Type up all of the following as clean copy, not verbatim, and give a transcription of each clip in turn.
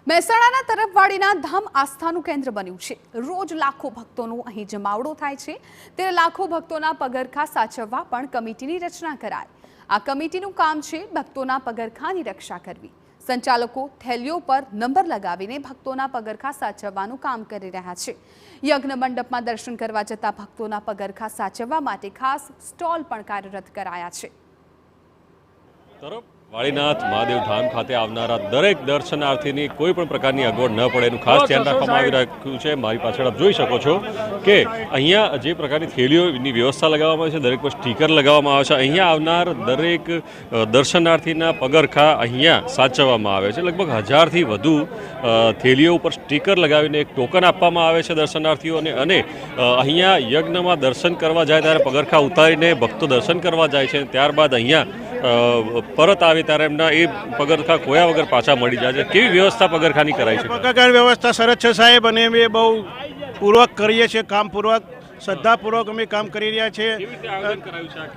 મહેસાણાના તરફવાડીના ધામ આસ્થાનું કેન્દ્ર બન્યું છે। રોજ લાખો ભક્તોનો અહીં જમાવડો થાય છે, ત્યારે લાખો ભક્તોના પગરખા સાચવવા પણ કમિટીની રચના કરાઈ। આ કમિટીનું કામ છે ભક્તોના પગરખાની રક્ષા કરવી। સંચાલકો થેલીઓ પર નંબર લગાવીને ભક્તોના પગરખા સાચવવાનું કામ કરી રહ્યા છે। યજ્ઞ મંડપમાં દર્શન કરવા જતા ભક્તોના પગરખા સાચવવા માટે ખાસ સ્ટોલ પણ કાર્યરત કરાયા છે। વાળીનાથ મહાદેવ ધામ ખાતે આવનારા દરેક દર્શનાર્થીની કોઈ પણ પ્રકારની અગવડ ન પડે એનું ખાસ ધ્યાન રાખવામાં આવી રહ્યું છે। મારી પાછળ આપ જોઈ શકો છો કે અહીંયા જે પ્રકારની થેલીઓની વ્યવસ્થા લગાવવામાં આવે છે, દરેક પર સ્ટીકર લગાવવામાં આવે છે। અહીંયા આવનાર દરેક દર્શનાર્થીના પગરખા અહીંયા સાચવવામાં આવે છે। લગભગ 1000થી વધુ થેલીઓ ઉપર સ્ટીકર લગાવીને એક ટોકન આપવામાં આવે છે દર્શનાર્થીઓને, અને અહીંયા યજ્ઞમાં દર્શન કરવા જાય ત્યારે પગરખા ઉતારીને ભક્તો દર્શન કરવા જાય છે, ત્યારબાદ અહીંયા પરત આવે ત્યારે એમના એ પગરખા ખોયા વગર પાછા મળી જાય છે। કેવી વ્યવસ્થા પગરખાની કરાઈ છે? પગરખાની વ્યવસ્થા સરસ છે સાહેબ, અને અમે બહુ પૂર્વક કરીએ છીએ, કામપૂર્વક શ્રદ્ધાપૂર્વક અમે કામ કરી રહ્યા છીએ।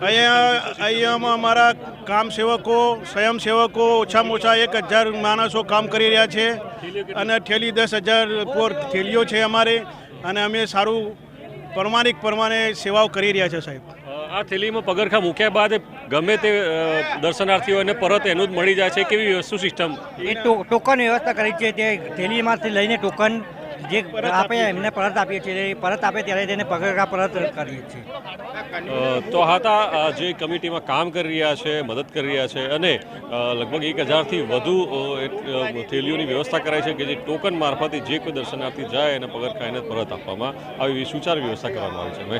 અહીંયામાં અમારા કામ સેવકો, સ્વયંસેવકો ઓછામાં ઓછા 1000 માણસો કામ કરી રહ્યા છે, અને થેલી 10,000 થેલીઓ છે અમારે, અને અમે સારું પ્રમાણે સેવાઓ કરી રહ્યા છે સાહેબ। આ થેલીમાં પગરખા મૂક્યા બાદ ગમે તે દર્શનાર્થીઓને પરત એનું જ મળી જાય છે? કેવી શું સિસ્ટમ? એ ટોકન વ્યવસ્થા કરી છે, તે થેલીમાંથી લઈને ટોકન જે આપે એમને પરત આપીએ છીએ, પરત આપે ત્યારે તેને પગરખા પરત કરીએ છીએ। તો હતા જે કમિટીમાં કામ કરી રહ્યા છે, મદદ કરી રહ્યા છે, અને લગભગ 1000થી વધુ થેલીઓની વ્યવસ્થા કરાઈ છે કે જે ટોકન મારફતે જે કોઈ દર્શનાર્થી જાય એને પગરખા એને પરત આપવામાં આવી સુચારુ વ્યવસ્થા કરવામાં આવી છે।